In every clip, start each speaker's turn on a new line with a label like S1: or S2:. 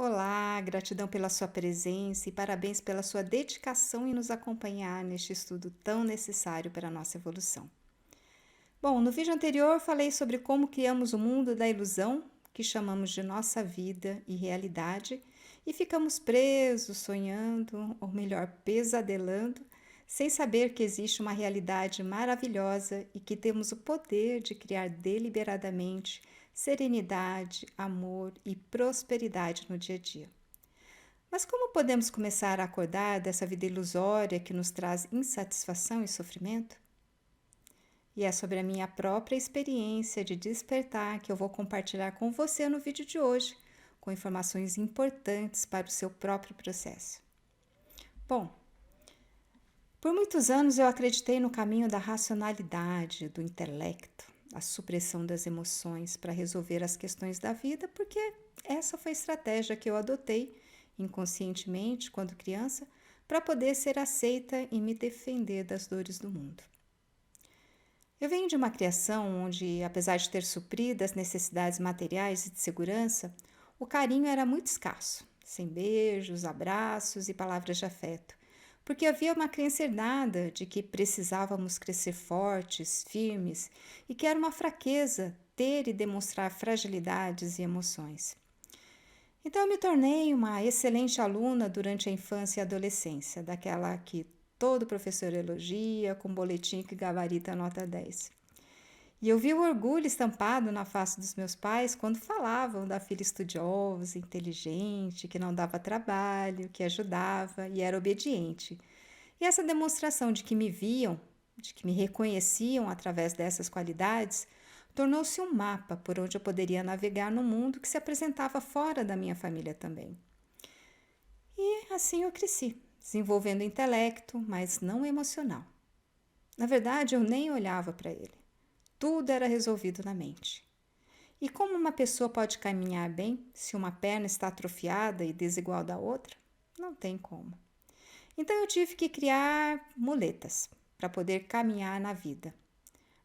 S1: Olá, gratidão pela sua presença e parabéns pela sua dedicação em nos acompanhar neste estudo tão necessário para a nossa evolução. Bom, no vídeo anterior falei sobre como criamos o mundo da ilusão, que chamamos de nossa vida e realidade, e ficamos presos, sonhando, ou melhor, pesadelando, sem saber que existe uma realidade maravilhosa e que temos o poder de criar deliberadamente serenidade, amor e prosperidade no dia a dia. Mas como podemos começar a acordar dessa vida ilusória que nos traz insatisfação e sofrimento? E é sobre a minha própria experiência de despertar que eu vou compartilhar com você no vídeo de hoje, com informações importantes para o seu próprio processo. Bom, por muitos anos eu acreditei no caminho da racionalidade, do intelecto, a supressão das emoções para resolver as questões da vida, porque essa foi a estratégia que eu adotei inconscientemente quando criança para poder ser aceita e me defender das dores do mundo. Eu venho de uma criação onde, apesar de ter suprido as necessidades materiais e de segurança, o carinho era muito escasso, sem beijos, abraços e palavras de afeto, porque havia uma crença herdada de que precisávamos crescer fortes, firmes e que era uma fraqueza ter e demonstrar fragilidades e emoções. Então, eu me tornei uma excelente aluna durante a infância e adolescência, daquela que todo professor elogia, com boletim que gabarita nota 10. E eu vi o orgulho estampado na face dos meus pais quando falavam da filha estudiosa, inteligente, que não dava trabalho, que ajudava e era obediente. E essa demonstração de que me viam, de que me reconheciam através dessas qualidades, tornou-se um mapa por onde eu poderia navegar no mundo que se apresentava fora da minha família também. E assim eu cresci, desenvolvendo intelecto, mas não emocional. Na verdade, eu nem olhava para ele. Tudo era resolvido na mente. E como uma pessoa pode caminhar bem se uma perna está atrofiada e desigual da outra? Não tem como. Então eu tive que criar muletas para poder caminhar na vida.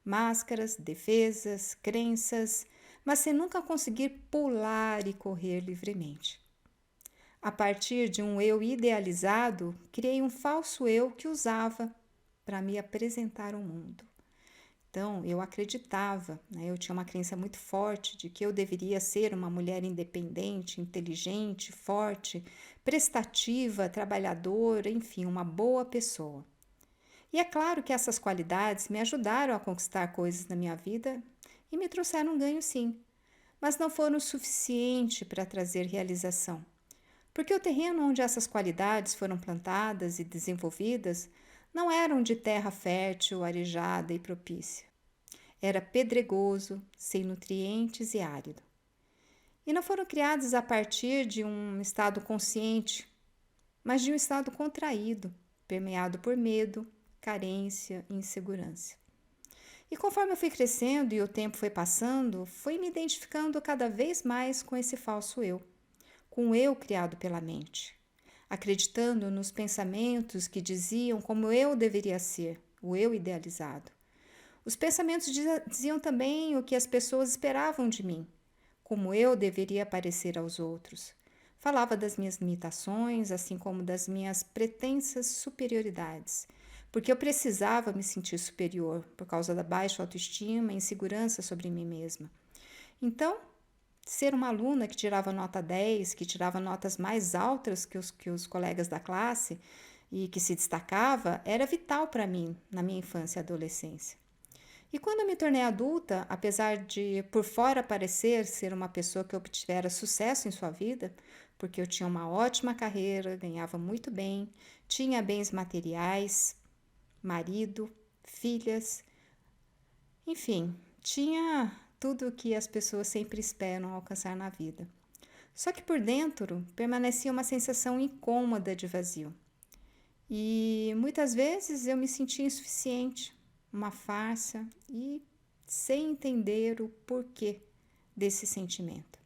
S1: Máscaras, defesas, crenças, mas sem nunca conseguir pular e correr livremente. A partir de um eu idealizado, criei um falso eu que usava para me apresentar ao mundo. Então, eu acreditava, eu tinha uma crença muito forte de que eu deveria ser uma mulher independente, inteligente, forte, prestativa, trabalhadora, enfim, uma boa pessoa. E é claro que essas qualidades me ajudaram a conquistar coisas na minha vida e me trouxeram um ganho, sim, mas não foram o suficiente para trazer realização. Porque o terreno onde essas qualidades foram plantadas e desenvolvidas não eram de terra fértil, arejada e propícia. Era pedregoso, sem nutrientes e árido. E não foram criados a partir de um estado consciente, mas de um estado contraído, permeado por medo, carência e insegurança. E conforme eu fui crescendo e o tempo foi passando, fui me identificando cada vez mais com esse falso eu, com o eu criado pela mente, acreditando nos pensamentos que diziam como eu deveria ser, o eu idealizado. Os pensamentos diziam também o que as pessoas esperavam de mim, como eu deveria parecer aos outros. Falava das minhas limitações, assim como das minhas pretensas superioridades, porque eu precisava me sentir superior por causa da baixa autoestima e insegurança sobre mim mesma. Então, ser uma aluna que tirava nota 10, que tirava notas mais altas que os colegas da classe e que se destacava, era vital para mim na minha infância e adolescência. E quando eu me tornei adulta, apesar de por fora parecer ser uma pessoa que obtivera sucesso em sua vida, porque eu tinha uma ótima carreira, ganhava muito bem, tinha bens materiais, marido, filhas, enfim, tinha tudo o que as pessoas sempre esperam alcançar na vida. Só que por dentro permanecia uma sensação incômoda de vazio. E muitas vezes eu me sentia insuficiente, uma farsa e sem entender o porquê desse sentimento.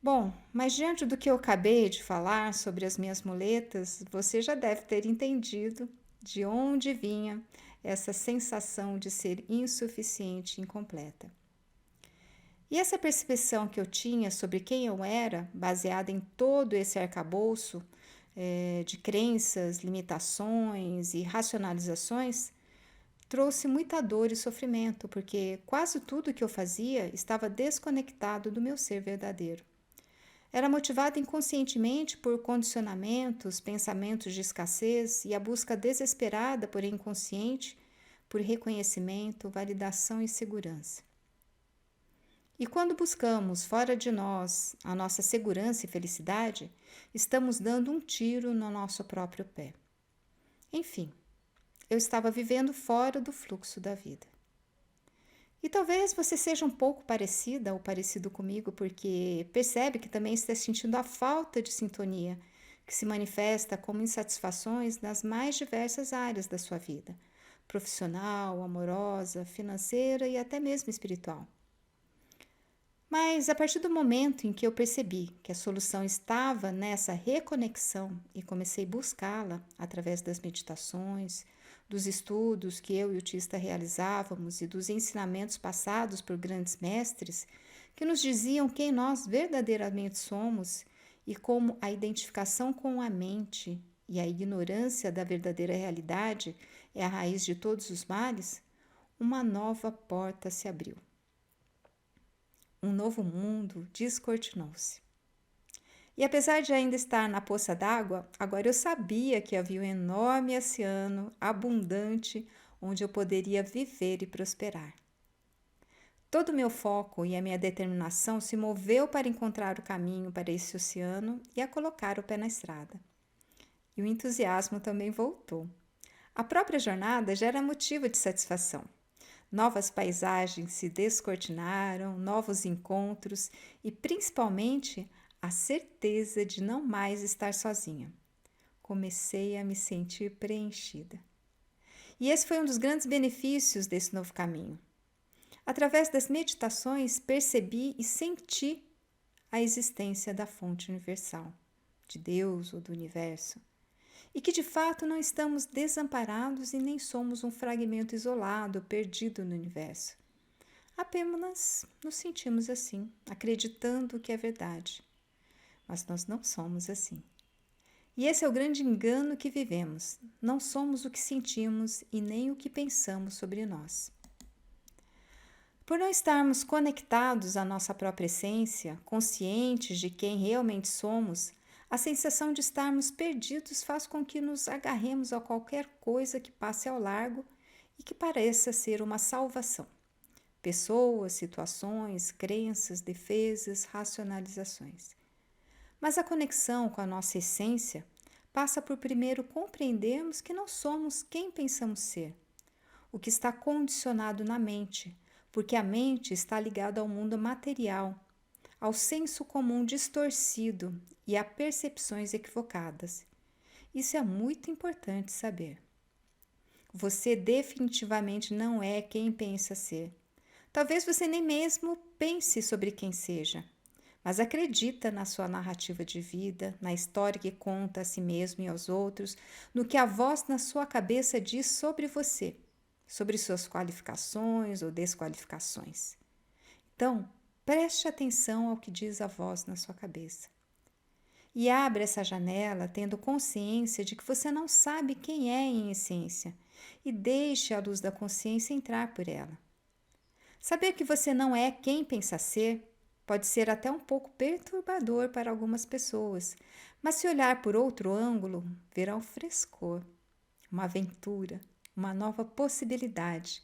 S1: Bom, mas diante do que eu acabei de falar sobre as minhas muletas, você já deve ter entendido de onde vinha essa sensação de ser insuficiente e incompleta. E essa percepção que eu tinha sobre quem eu era, baseada em todo esse arcabouço de crenças, limitações e racionalizações, trouxe muita dor e sofrimento, porque quase tudo que eu fazia estava desconectado do meu ser verdadeiro. Era motivado inconscientemente por condicionamentos, pensamentos de escassez e a busca desesperada, porém inconsciente, por reconhecimento, validação e segurança. E quando buscamos fora de nós a nossa segurança e felicidade, estamos dando um tiro no nosso próprio pé. Enfim, eu estava vivendo fora do fluxo da vida. E talvez você seja um pouco parecida ou parecido comigo, porque percebe que também está sentindo a falta de sintonia, que se manifesta como insatisfações nas mais diversas áreas da sua vida, profissional, amorosa, financeira e até mesmo espiritual. Mas a partir do momento em que eu percebi que a solução estava nessa reconexão e comecei a buscá-la através das meditações, dos estudos que eu e o Tista realizávamos e dos ensinamentos passados por grandes mestres que nos diziam quem nós verdadeiramente somos e como a identificação com a mente e a ignorância da verdadeira realidade é a raiz de todos os males, uma nova porta se abriu. Um novo mundo descortinou-se. E apesar de ainda estar na poça d'água, agora eu sabia que havia um enorme oceano abundante onde eu poderia viver e prosperar. Todo o meu foco e a minha determinação se moveu para encontrar o caminho para esse oceano e a colocar o pé na estrada. E o entusiasmo também voltou. A própria jornada já era motivo de satisfação. Novas paisagens se descortinaram, novos encontros e, principalmente, a certeza de não mais estar sozinha. Comecei a me sentir preenchida. E esse foi um dos grandes benefícios desse novo caminho. Através das meditações, percebi e senti a existência da fonte universal, de Deus ou do universo. E que de fato não estamos desamparados e nem somos um fragmento isolado, perdido no universo. Apenas nos sentimos assim, acreditando que é verdade. Mas nós não somos assim. E esse é o grande engano que vivemos. Não somos o que sentimos e nem o que pensamos sobre nós. Por não estarmos conectados à nossa própria essência, conscientes de quem realmente somos, a sensação de estarmos perdidos faz com que nos agarremos a qualquer coisa que passe ao largo e que pareça ser uma salvação. Pessoas, situações, crenças, defesas, racionalizações. Mas a conexão com a nossa essência passa por primeiro compreendermos que não somos quem pensamos ser, o que está condicionado na mente, porque a mente está ligada ao mundo material, ao senso comum distorcido e a percepções equivocadas. Isso é muito importante saber. Você definitivamente não é quem pensa ser. Talvez você nem mesmo pense sobre quem seja, mas acredita na sua narrativa de vida, na história que conta a si mesmo e aos outros, no que a voz na sua cabeça diz sobre você, sobre suas qualificações ou desqualificações. Então, preste atenção ao que diz a voz na sua cabeça. E abra essa janela tendo consciência de que você não sabe quem é em essência e deixe a luz da consciência entrar por ela. Saber que você não é quem pensa ser pode ser até um pouco perturbador para algumas pessoas, mas se olhar por outro ângulo, verá um frescor, uma aventura, uma nova possibilidade,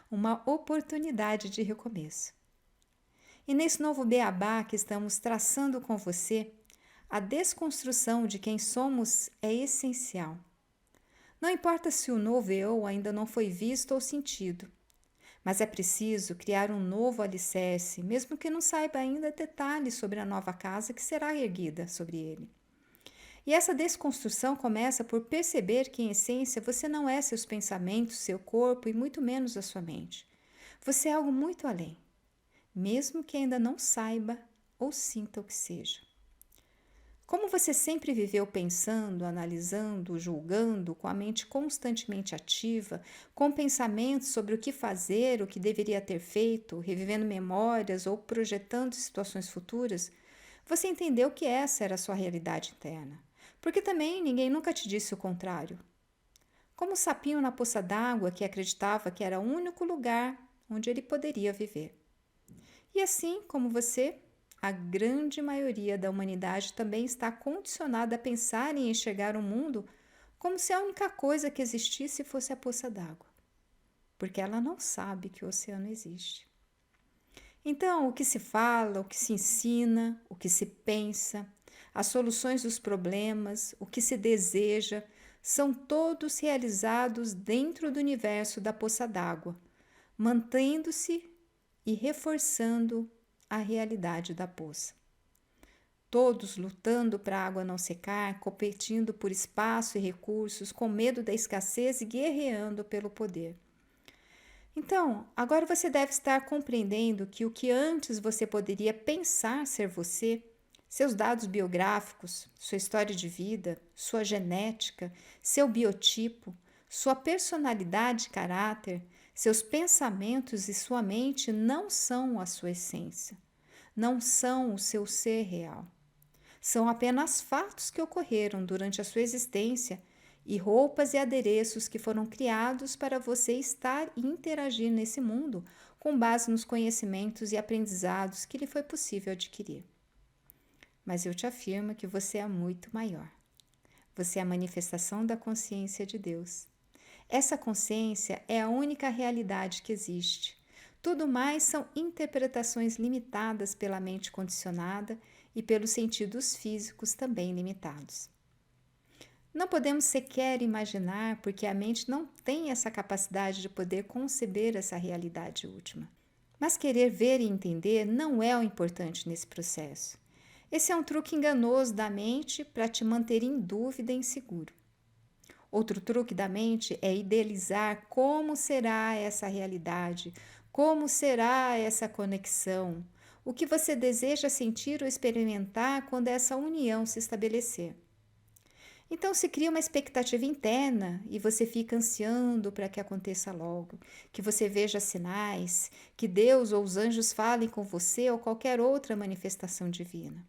S1: uma oportunidade de recomeço. E nesse novo beabá que estamos traçando com você, a desconstrução de quem somos é essencial. Não importa se o novo eu ainda não foi visto ou sentido, mas é preciso criar um novo alicerce, mesmo que não saiba ainda detalhes sobre a nova casa que será erguida sobre ele. E essa desconstrução começa por perceber que, em essência, você não é seus pensamentos, seu corpo e muito menos a sua mente. Você é algo muito além, mesmo que ainda não saiba ou sinta o que seja. Como você sempre viveu pensando, analisando, julgando, com a mente constantemente ativa, com pensamentos sobre o que fazer, o que deveria ter feito, revivendo memórias ou projetando situações futuras, você entendeu que essa era a sua realidade interna. Porque também ninguém nunca te disse o contrário. Como o sapinho na poça d'água que acreditava que era o único lugar onde ele poderia viver. E assim como você, a grande maioria da humanidade também está condicionada a pensar e enxergar o mundo como se a única coisa que existisse fosse a poça d'água, porque ela não sabe que o oceano existe. Então, o que se fala, o que se ensina, o que se pensa, as soluções dos problemas, o que se deseja, são todos realizados dentro do universo da poça d'água, mantendo-se e reforçando a realidade da poça. Todos lutando para a água não secar, competindo por espaço e recursos, com medo da escassez e guerreando pelo poder. Então, agora você deve estar compreendendo que o que antes você poderia pensar ser você, seus dados biográficos, sua história de vida, sua genética, seu biotipo, sua personalidade e caráter, seus pensamentos e sua mente não são a sua essência, não são o seu ser real. São apenas fatos que ocorreram durante a sua existência e roupas e adereços que foram criados para você estar e interagir nesse mundo com base nos conhecimentos e aprendizados que lhe foi possível adquirir. Mas eu te afirmo que você é muito maior. Você é a manifestação da consciência de Deus. Essa consciência é a única realidade que existe. Tudo mais são interpretações limitadas pela mente condicionada e pelos sentidos físicos também limitados. Não podemos sequer imaginar porque a mente não tem essa capacidade de poder conceber essa realidade última. Mas querer ver e entender não é o importante nesse processo. Esse é um truque enganoso da mente para te manter em dúvida e inseguro. Outro truque da mente é idealizar como será essa realidade, como será essa conexão, o que você deseja sentir ou experimentar quando essa união se estabelecer. Então se cria uma expectativa interna e você fica ansiando para que aconteça logo, que você veja sinais, que Deus ou os anjos falem com você ou qualquer outra manifestação divina.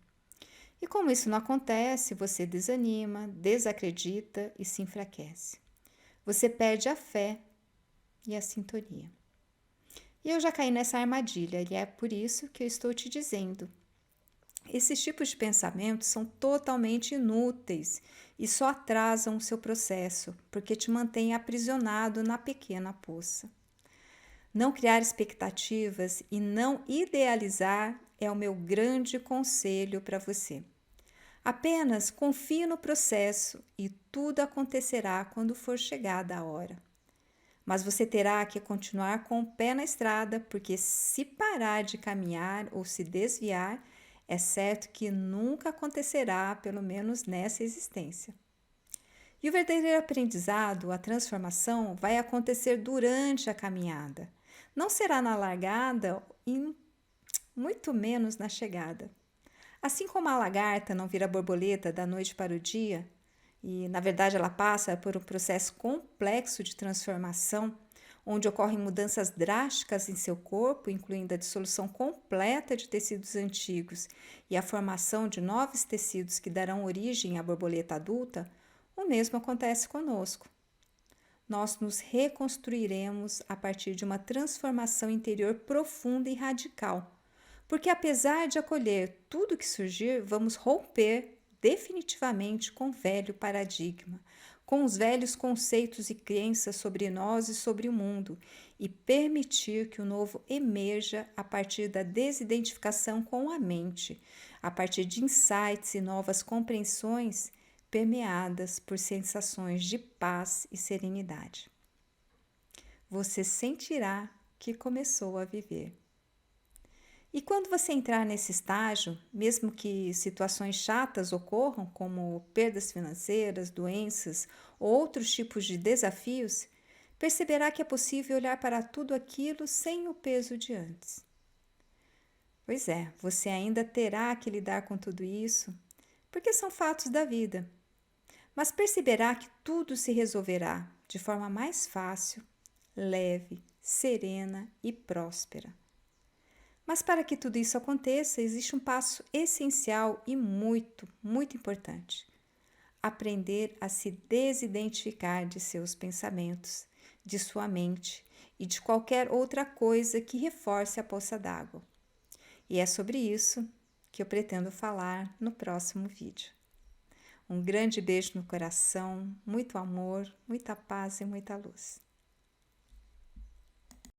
S1: E como isso não acontece, você desanima, desacredita e se enfraquece. Você perde a fé e a sintonia. E eu já caí nessa armadilha e é por isso que eu estou te dizendo. Esses tipos de pensamentos são totalmente inúteis e só atrasam o seu processo, porque te mantêm aprisionado na pequena poça. Não criar expectativas e não idealizar é o meu grande conselho para você. Apenas confie no processo e tudo acontecerá quando for chegada a hora. Mas você terá que continuar com o pé na estrada, porque se parar de caminhar ou se desviar, é certo que nunca acontecerá, pelo menos nessa existência. E o verdadeiro aprendizado, a transformação, vai acontecer durante a caminhada. Não será na largada e muito menos na chegada. Assim como a lagarta não vira borboleta da noite para o dia, e na verdade ela passa por um processo complexo de transformação, onde ocorrem mudanças drásticas em seu corpo, incluindo a dissolução completa de tecidos antigos e a formação de novos tecidos que darão origem à borboleta adulta, o mesmo acontece conosco. Nós nos reconstruiremos a partir de uma transformação interior profunda e radical, porque apesar de acolher tudo que surgir, vamos romper definitivamente com o velho paradigma, com os velhos conceitos e crenças sobre nós e sobre o mundo, e permitir que o novo emerja a partir da desidentificação com a mente, a partir de insights e novas compreensões permeadas por sensações de paz e serenidade. Você sentirá que começou a viver. E quando você entrar nesse estágio, mesmo que situações chatas ocorram, como perdas financeiras, doenças ou outros tipos de desafios, perceberá que é possível olhar para tudo aquilo sem o peso de antes. Pois é, você ainda terá que lidar com tudo isso, porque são fatos da vida. Mas perceberá que tudo se resolverá de forma mais fácil, leve, serena e próspera. Mas para que tudo isso aconteça, existe um passo essencial e muito importante: aprender a se desidentificar de seus pensamentos, de sua mente e de qualquer outra coisa que reforce a poça d'água. E é sobre isso que eu pretendo falar no próximo vídeo. Um grande beijo no coração, muito amor, muita paz e muita luz.